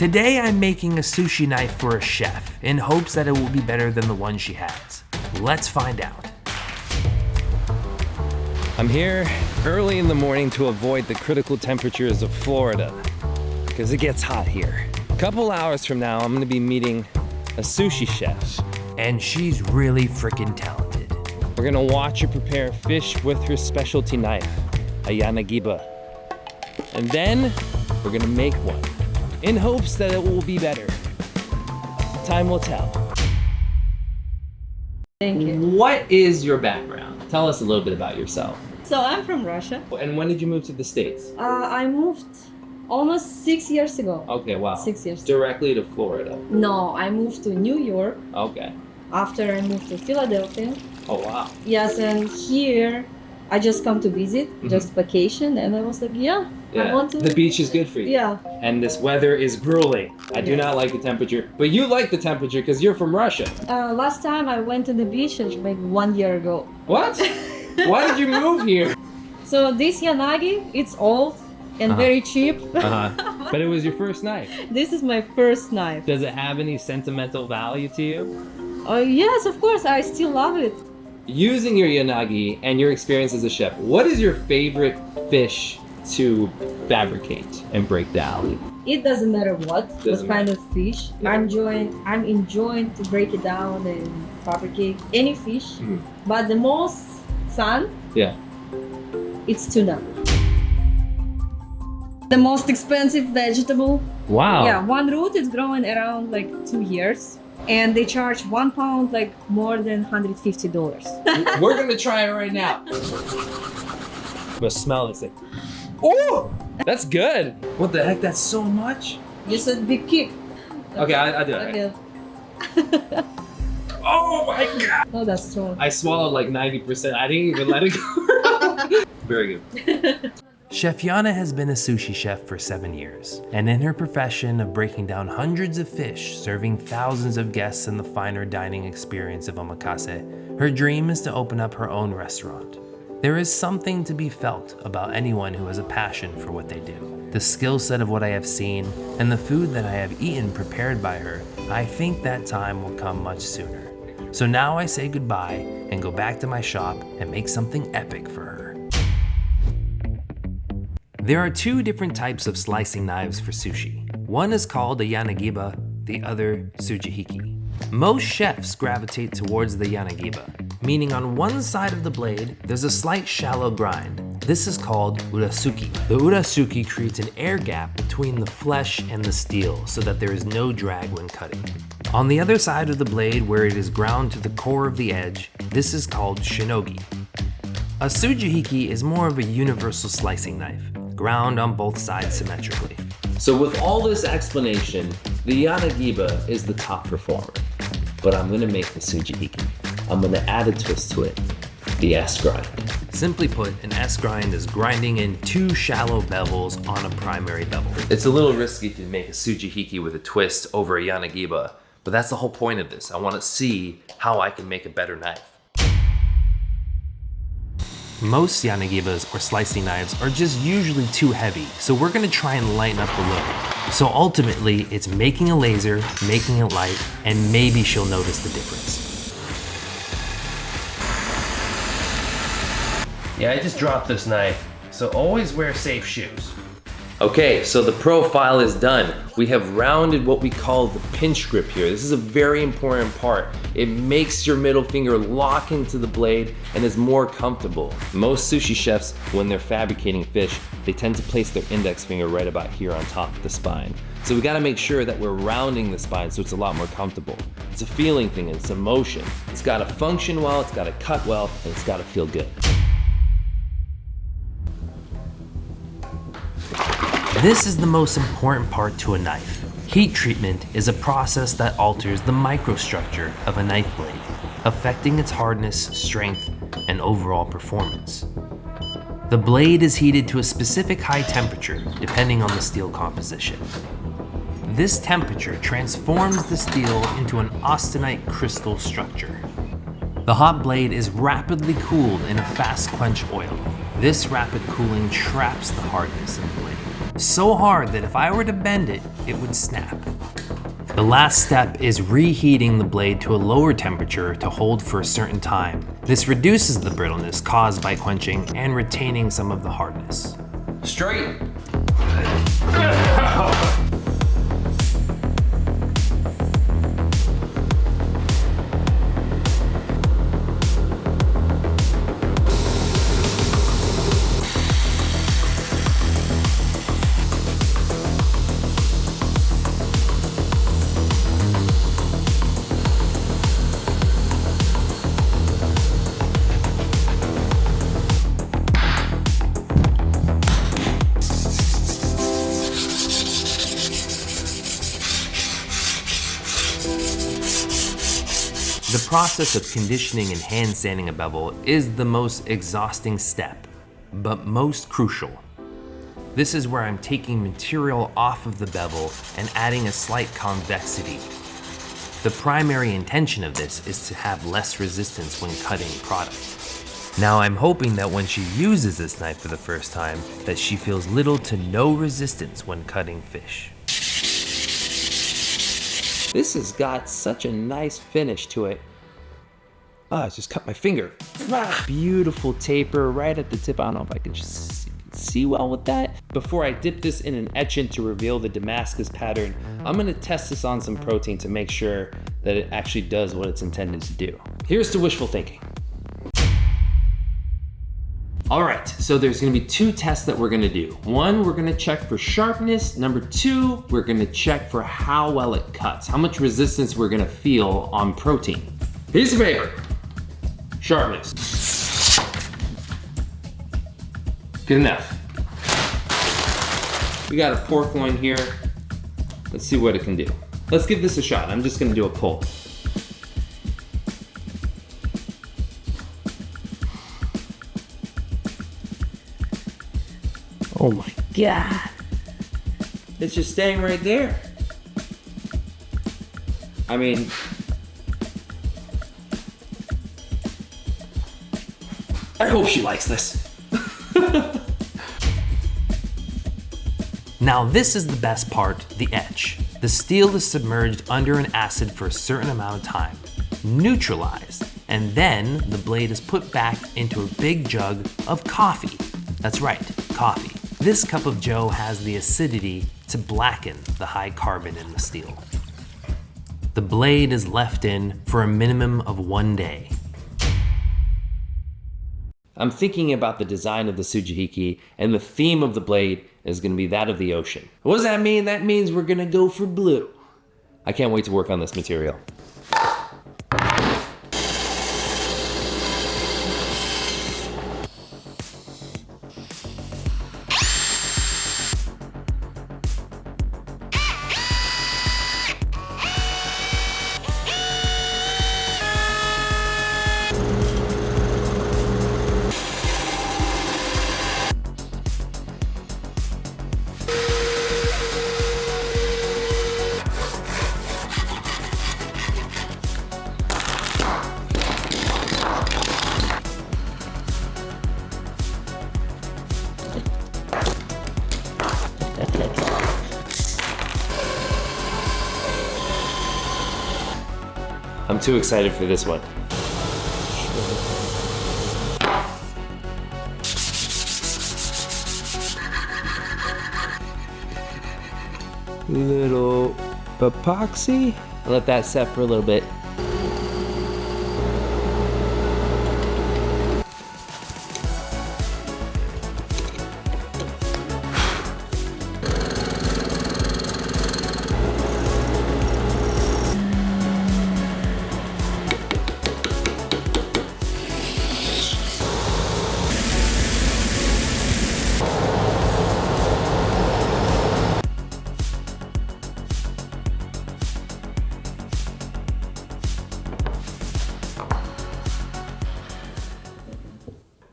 Today I'm making a sushi knife for a chef in hopes that it will be better than the one she has. Let's find out. I'm here early in the morning to avoid the critical temperatures of Florida because it gets hot here. A couple hours from now, I'm gonna be meeting a sushi chef, and she's really freaking talented. We're gonna watch her prepare fish with her specialty knife, a Yanagi. And then we're gonna make one in hopes that it will be better. Time will tell. Thank you. What is your background? Tell us a little bit about yourself. So I'm from Russia. And when did you move to the States? I moved almost 6 years ago. Okay, wow. 6 years. Directly to Florida. No, I moved to New York. Okay. After I moved to Philadelphia. Oh, wow. Yes, and here I just come to visit, just vacation, and I was like, I want to. The beach is good for you. Yeah. And this weather is grueling. I do not like the temperature, but you like the temperature because you're from Russia. Last time I went to the beach like 1 year ago. What? Why did you move here? So this Yanagi, it's old and very cheap. But it was your first knife. This is my first knife. Does it have any sentimental value to you? Oh yes, of course, I still love it. Using your Yanagi and your experience as a chef, what is your favorite fish to fabricate and break down? It doesn't matter what kind of fish. Yeah. I'm enjoying to break it down and fabricate any fish. But the most fun, it's tuna. The most expensive vegetable. Wow. Yeah, one root is growing around like 2 years. And they charge 1 pound like more than $150. We're gonna try it right now. But smell this thing. Oh, that's good. What the heck? That's so much. Just a big kick. Okay, I do it. Okay. Oh my god. Oh, that's strong. I swallowed like 90%. I didn't even let it go. Very good. Chef Yana has been a sushi chef for 7 years, and in her profession of breaking down hundreds of fish, serving thousands of guests in the finer dining experience of omakase, her dream is to open up her own restaurant. There is something to be felt about anyone who has a passion for what they do. The skill set of what I have seen, and the food that I have eaten prepared by her, I think that time will come much sooner. So now I say goodbye and go back to my shop and make something epic for her. There are 2 different types of slicing knives for sushi. One is called a Yanagi, the other Sujihiki. Most chefs gravitate towards the Yanagi, meaning on one side of the blade, there's a slight shallow grind. This is called urasuki. The urasuki creates an air gap between the flesh and the steel so that there is no drag when cutting. On the other side of the blade, where it is ground to the core of the edge, this is called shinogi. A Sujihiki is more of a universal slicing knife, ground on both sides symmetrically. So with all this explanation, the Yanagi is the top performer. But I'm gonna make the Sujihiki. I'm gonna add a twist to it, the S-grind. Simply put, an S-grind is grinding in 2 shallow bevels on a primary bevel. It's a little risky to make a Sujihiki with a twist over a Yanagi, but that's the whole point of this. I wanna see how I can make a better knife. Most Yanagibas or slicing knives are just usually too heavy, so we're gonna try and lighten up the load. So ultimately, it's making a laser, making it light, and maybe she'll notice the difference. Yeah, I just dropped this knife, so always wear safe shoes. Okay, so the profile is done. We have rounded what we call the pinch grip here. This is a very important part. It makes your middle finger lock into the blade and is more comfortable. Most sushi chefs, when they're fabricating fish, they tend to place their index finger right about here on top of the spine. So we gotta make sure that we're rounding the spine so it's a lot more comfortable. It's a feeling thing, it's a motion. It's gotta function well, it's gotta cut well, and it's gotta feel good. This is the most important part to a knife. Heat treatment is a process that alters the microstructure of a knife blade, affecting its hardness, strength, and overall performance. The blade is heated to a specific high temperature depending on the steel composition. This temperature transforms the steel into an austenite crystal structure. The hot blade is rapidly cooled in a fast quench oil. This rapid cooling traps the hardness in the blade. So hard that if I were to bend it, it would snap. The last step is reheating the blade to a lower temperature to hold for a certain time. This reduces the brittleness caused by quenching and retaining some of the hardness. Straight. The process of conditioning and hand sanding a bevel is the most exhausting step, but most crucial. This is where I'm taking material off of the bevel and adding a slight convexity. The primary intention of this is to have less resistance when cutting product. Now I'm hoping that when she uses this knife for the first time, that she feels little to no resistance when cutting fish. This has got such a nice finish to it. I just cut my finger. Beautiful taper right at the tip. I don't know if I can just see well with that. Before I dip this in an etchant to reveal the Damascus pattern, I'm gonna test this on some protein to make sure that it actually does what it's intended to do. Here's to wishful thinking. All right, so there's gonna be two tests that we're gonna do. One, we're gonna check for sharpness. Number two, we're gonna check for how well it cuts, how much resistance we're gonna feel on protein. Piece of paper, sharpness. Good enough. We got a pork loin here. Let's see what it can do. Let's give this a shot. I'm just gonna do a pull. Oh my God. It's just staying right there. I mean, I hope she likes this. Now this is the best part, the etch. The steel is submerged under an acid for a certain amount of time, neutralized, and then the blade is put back into a big jug of coffee. That's right, coffee. This cup of joe has the acidity to blacken the high carbon in the steel. The blade is left in for a minimum of 1 day. I'm thinking about the design of the Sujihiki, and the theme of the blade is gonna be that of the ocean. What does that mean? That means we're gonna go for blue. I can't wait to work on this material. I'm too excited for this one. Little epoxy. I'll let that set for a little bit.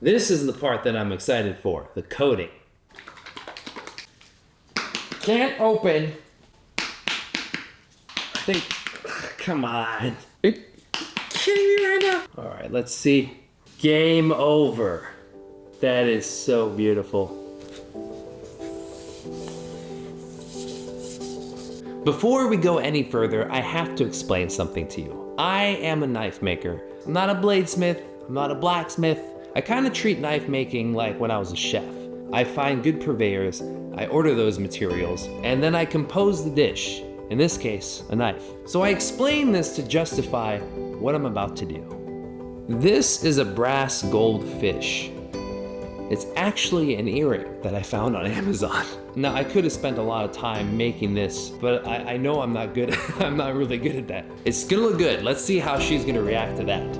This is the part that I'm excited for, the coating. Can't open. Come on. Are you kidding me right now? All right, let's see. Game over. That is so beautiful. Before we go any further, I have to explain something to you. I am a knife maker. I'm not a bladesmith, I'm not a blacksmith. I kind of treat knife making like when I was a chef. I find good purveyors, I order those materials, and then I compose the dish. In this case, a knife. So I explain this to justify what I'm about to do. This is a brass gold fish. It's actually an earring that I found on Amazon. Now, I could have spent a lot of time making this, but I know I'm not good. I'm not really good at that. It's gonna look good. Let's see how she's gonna react to that.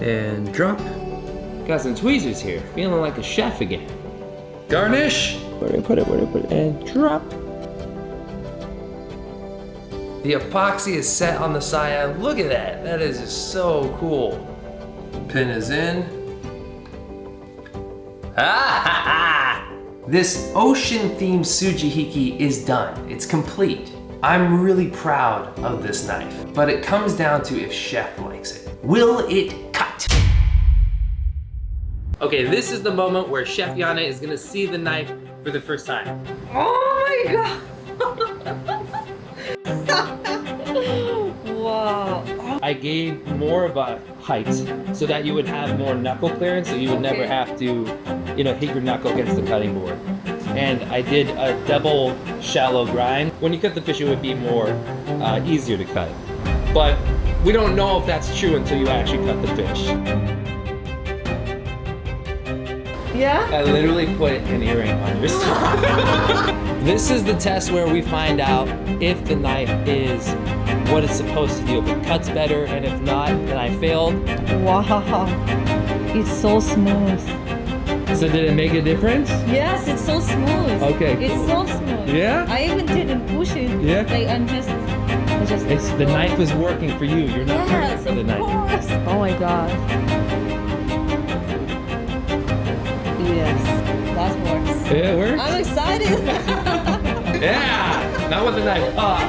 And drop. Got some tweezers here, feeling like a chef again. Garnish. Where do I put it? And drop. The epoxy is set on the side. Look at that. That is just so cool. Pin is in. This ocean-themed Sujihiki is done. It's complete. I'm really proud of this knife, but it comes down to if Chef likes it. Will it cut? Okay, this is the moment where Chef Yana is gonna see the knife for the first time. Oh my god! Wow. I gave more of a height so that you would have more knuckle clearance, so you would never have to, hit your knuckle against the cutting board. And I did a double shallow grind. When you cut the fish, it would be more easier to cut. But we don't know if that's true until you actually cut the fish. Yeah? I literally put an earring on your stomach. This is the test where we find out if the knife is what it's supposed to do. If it cuts better, and if not, then I failed. Wow. It's so smooth. So did it make a difference? Yes, it's so smooth. Okay. It's so smooth. Yeah? I even didn't push it. Yeah? Like The knife is working for you. You're not working for the knife. Yes, of course. Oh my god. Yes, that works. Yeah, it works? I'm excited. Yeah! Not with the knife. Ah!